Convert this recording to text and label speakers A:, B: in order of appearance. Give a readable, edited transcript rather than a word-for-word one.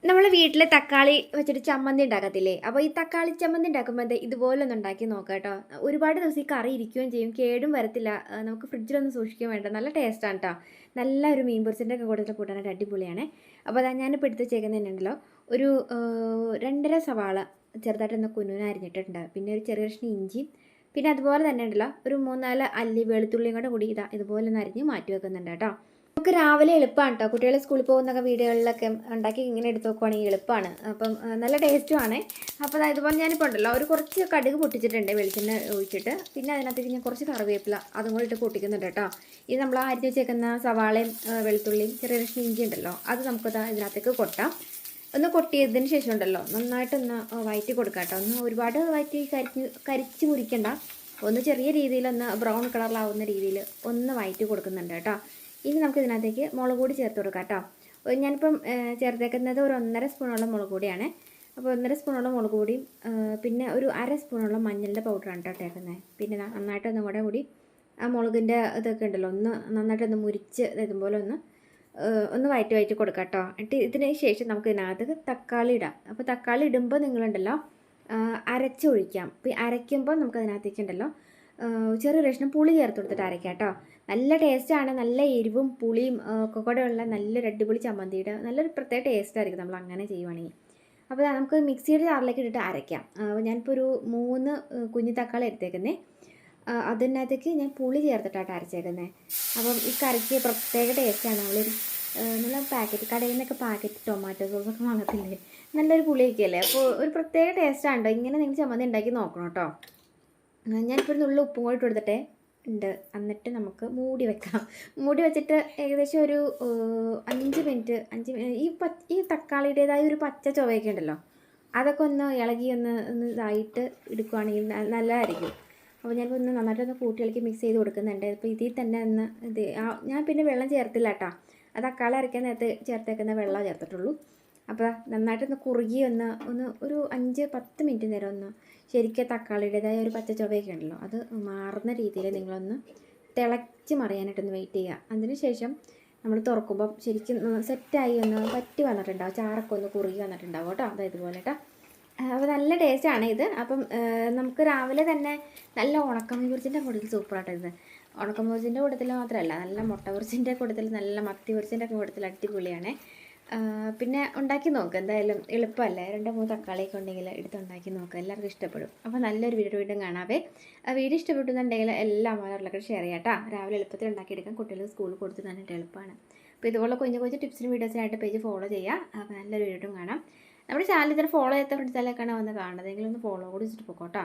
A: നമ്മൾ വീട്ടിൽ തക്കാളി വെച്ചിട്ട് ചമ്മന്തി ഉണ്ടാക്കത്തില്ലേ? അപ്പോൾ ഈ തക്കാളി ചമ്മന്തി ഉണ്ടാക്കുമ്പോൾ ഇതുപോലെ ഒന്ന് ഉണ്ടാക്കി നോക്കാം കേട്ടോ. ഒരുപാട് ദിവസം ഈ കറി ഇരിക്കുകയും ചെയ്യും, കേടും വരത്തില്ല. നമുക്ക് ഫ്രിഡ്ജിലൊന്നും സൂക്ഷിക്കാൻ വേണ്ട, നല്ല ടേസ്റ്റാണ് കേട്ടോ. നല്ല ഒരു മീൻ പൊരിച്ചതിൻ്റെ ഒക്കെ കൂടുതൽ കൂട്ടാനായിട്ട് അടിപൊളിയാണ്. അപ്പോൾ അതാ ഞാനിപ്പോൾ എടുത്ത് വെച്ചേക്കുന്നതിനുണ്ടല്ലോ, ഒരു 2.5 സവാള ചെറുതായിട്ടൊന്ന് കുനുകുന അരിഞ്ഞിട്ടുണ്ട്. പിന്നെ ഒരു ചെറിയ കഷ്ണം ഇഞ്ചി, പിന്നെ അതുപോലെ തന്നെ ഉണ്ടല്ലോ ഒരു 3-4 അല്ലി വെളുത്തുള്ളിയും കൂടി ഇതുപോലെ ഒന്ന് അരിഞ്ഞ് മാറ്റി വെക്കുന്നുണ്ട് കേട്ടോ. നമുക്ക് രാവിലെ എളുപ്പമാണ് കേട്ടോ. കുട്ടികൾ സ്കൂളിൽ പോകുന്നൊക്കെ വീടുകളിലൊക്കെ ഉണ്ടാക്കി ഇങ്ങനെ എടുത്ത് നോക്കുവാണെങ്കിൽ എളുപ്പമാണ്. അപ്പം നല്ല ടേസ്റ്റുമാണ്. അപ്പോൾ ഇതുപോലെ ഞാനിപ്പോൾ ഉണ്ടല്ലോ ഒരു കുറച്ച് കടുക് പൊട്ടിച്ചിട്ടുണ്ട് വെളിച്ചെണ്ണ ഒഴിച്ചിട്ട്. പിന്നെ അതിനകത്തേക്ക് ഞാൻ കുറച്ച് കറിവേപ്പില അതും കൂടി ഇട്ട് പൊട്ടിക്കുന്നുണ്ട് കേട്ടോ. ഇത് നമ്മൾ അരിഞ്ഞ് വെച്ചേക്കുന്ന സവാളയും വെളുത്തുള്ളിയും ചെറിയ കഷ്ണം ഇഞ്ചി ഉണ്ടല്ലോ, അത് നമുക്കത് ഇതിനകത്തേക്ക് കൊട്ടാം. ഒന്ന് കൊട്ടിയതിന് ശേഷം ഉണ്ടല്ലോ നന്നായിട്ടൊന്ന് വഴറ്റി കൊടുക്കാം കേട്ടോ. ഒന്ന് ഒരുപാട് വഴറ്റി കരിച്ച് മുരിക്കണ്ട, ഒന്ന് ചെറിയ രീതിയിലൊന്ന് ബ്രൗൺ കളറിലാവുന്ന രീതിയിൽ ഒന്ന് വഴറ്റി കൊടുക്കുന്നുണ്ട് കേട്ടോ. ഇനി നമുക്ക് ഇതിനകത്തേക്ക് മുളക് പൊടി ചേർത്ത് കൊടുക്കാം കേട്ടോ. ഞാനിപ്പം ചേർത്തേക്കുന്നത് ഒരു 1.5 സ്പൂണോളം മുളക് പൊടിയാണ്. അപ്പോൾ 1.5 സ്പൂണോളം മുളക് പൊടിയും പിന്നെ ഒരു 1/2 സ്പൂണോളം മഞ്ഞളുടെ പൗഡറാണ് കേട്ടോ ഇട്ടേക്കുന്നത്. പിന്നെ നന്നായിട്ടൊന്നും കൂടി ആ മുളകിൻ്റെ ഇതൊക്കെ ഉണ്ടല്ലോ ഒന്ന് നന്നായിട്ടൊന്ന് മുരിച്ച് ഇതുപോലെ ഒന്ന് വഴറ്റി കൊടുക്കാം കേട്ടോ. എന്നിട്ട് ഇതിന് ശേഷം നമുക്ക് ഇതിനകത്ത് തക്കാളി ഇടാം. അപ്പോൾ തക്കാളി ഇടുമ്പോൾ നിങ്ങളുണ്ടല്ലോ അരച്ചൊഴിക്കാം. അപ്പോൾ അരയ്ക്കുമ്പോൾ നമുക്ക് അതിനകത്തേക്ക് ഉണ്ടല്ലോ ചെറിയ കഷ്ണം പുളി ചേർത്ത് കൊടുത്തിട്ട് അരയ്ക്കാം കേട്ടോ. നല്ല ടേസ്റ്റാണ്. നല്ല എരിവും പുളിയും ഒക്കെ കൂടെ ഉള്ള നല്ലൊരു അടിപൊളി ചമ്മന്തിയുടെ നല്ലൊരു പ്രത്യേക ടേസ്റ്റായിരിക്കും നമ്മൾ അങ്ങനെ ചെയ്യുവാണെങ്കിൽ. അപ്പോൾ നമുക്ക് മിക്സിയുടെ ജാറിലേക്ക് ഇട്ടിട്ട് അരയ്ക്കാം. ഞാനിപ്പോൾ ഒരു 3 കുഞ്ഞു തക്കാളി എടുത്തേക്കുന്നേ. അതിനകത്തേക്ക് ഞാൻ പുളി ചേർത്തിട്ടാണ് അരച്ചേക്കുന്നത്. അപ്പം ഈ കറിക്ക് പ്രത്യേക ടേസ്റ്റാണ്. നല്ല കടയിൽ നിന്നൊക്കെ പാക്കറ്റ് ടൊമാറ്റോ സോസൊക്കെ വാങ്ങത്തില്ലേ, നല്ലൊരു പുളിയൊക്കെ അല്ലേ. അപ്പോൾ ഒരു പ്രത്യേക ടേസ്റ്റാണ്. ഇങ്ങനെ നിങ്ങൾ ചമ്മന്തി ഉണ്ടാക്കി നോക്കണം കേട്ടോ. ഞാനിപ്പോൾ ഒരു നുള്ളു ഉപ്പും കൂടി ഇട്ട് കൊടുത്തിട്ടേ ഉണ്ട്. എന്നിട്ട് നമുക്ക് മൂടി വെക്കാം. മൂടി വെച്ചിട്ട് ഏകദേശം ഒരു 5 മിനിറ്റ് ഈ തക്കാളിയുടേതായ ഒരു പച്ച ചുവയൊക്കെ ഉണ്ടല്ലോ, അതൊക്കെ ഒന്ന് ഇളകി ഒന്ന് ഇതായിട്ട് എടുക്കുകയാണെങ്കിൽ നല്ലതായിരിക്കും. അപ്പോൾ ഞാനിപ്പോൾ നന്നായിട്ടൊന്ന് കൂട്ടി ഇളക്കി മിക്സ് ചെയ്ത് കൊടുക്കുന്നുണ്ട്. ഇപ്പോൾ ഇതിൽ തന്നെ ഞാൻ പിന്നെ വെള്ളം ചേർത്തില്ല കേട്ടോ. ആ തക്കാളി അരയ്ക്കാൻ നേരത്ത് ചേർത്തേക്കുന്ന വെള്ളം ചേർത്തിട്ടുള്ളൂ. അപ്പോൾ നന്നായിട്ടൊന്ന് കുറുകി ഒരു 5-10 മിനിറ്റ് നേരം ഒന്ന് ശരിക്കും തക്കാളിയുടേതായ ഒരു പച്ച ചുവയൊക്കെ ഉണ്ടല്ലോ അത് മാറുന്ന രീതിയിൽ നിങ്ങളൊന്ന് തിളച്ച് മറിയാനായിട്ടൊന്ന് വെയിറ്റ് ചെയ്യുക. അതിന് ശേഷം നമ്മൾ തുറക്കുമ്പം ശരിക്കും സെറ്റായി ഒന്ന് പറ്റി വന്നിട്ടുണ്ടാവും, ചാറൊക്കെ ഒന്ന് കുറുകി വന്നിട്ടുണ്ടാവും കേട്ടോ. ഇതുപോലെ കേട്ടോ. അപ്പോൾ നല്ല ടേസ്റ്റാണ് ഇത്. അപ്പം നമുക്ക് രാവിലെ തന്നെ നല്ല ഉണക്കമീൻ പൊരിച്ചിൻ്റെ കൂട്ടത്തിൽ സൂപ്പറാട്ടോ ഇത്. ഉണക്കമീൻ പൊരിച്ചിൻ്റെ കൂട്ടത്തിൽ മാത്രമല്ല, നല്ല മുട്ട പൊരിച്ചിൻ്റെ കൂട്ടത്തിൽ, നല്ല മത്തി പൊരിച്ചിൻ്റെ ഒക്കെ കൂട്ടത്തിൽ അടിപൊളിയാണ്. പിന്നെ ഉണ്ടാക്കി നോക്കുക. എന്തായാലും എളുപ്പമല്ലേ. 2-3 തക്കാളിയൊക്കെ ഉണ്ടെങ്കിൽ എടുത്തുണ്ടാക്കി നോക്കുക, എല്ലാവർക്കും ഇഷ്ടപ്പെടും. അപ്പോൾ നല്ലൊരു വീണ്ടും കാണാവേ. വീഡിയോ ഇഷ്ടപ്പെട്ടുന്നുണ്ടെങ്കിൽ എല്ലാം അവരൊക്കെ ഷെയർ ചെയ്യാം കേട്ടോ. രാവിലെ എളുപ്പത്തിൽ ഉണ്ടാക്കിയെടുക്കാം. കുട്ടികൾ സ്കൂളിൽ കൊടുത്ത് തന്നിട്ട് എളുപ്പമാണ്. അപ്പോൾ ഇതുപോലെ കുഞ്ഞു ടിപ്സിനും വീഡിയോസിനായിട്ട് പേജ് ഫോളോ ചെയ്യുക. അപ്പോൾ നല്ലൊരു വീഡിയോ കാണാം. നമ്മുടെ ചാനൽ ഇതിന് ഫോളോ ചെയ്യാത്ത ഫ്രണ്ട്സിലേക്കാണ് വന്ന് കാണുന്നത്, എങ്കിലും ഒന്ന് ഫോളോ കൂടി വെച്ചിട്ട് പോക്കോട്ടോ.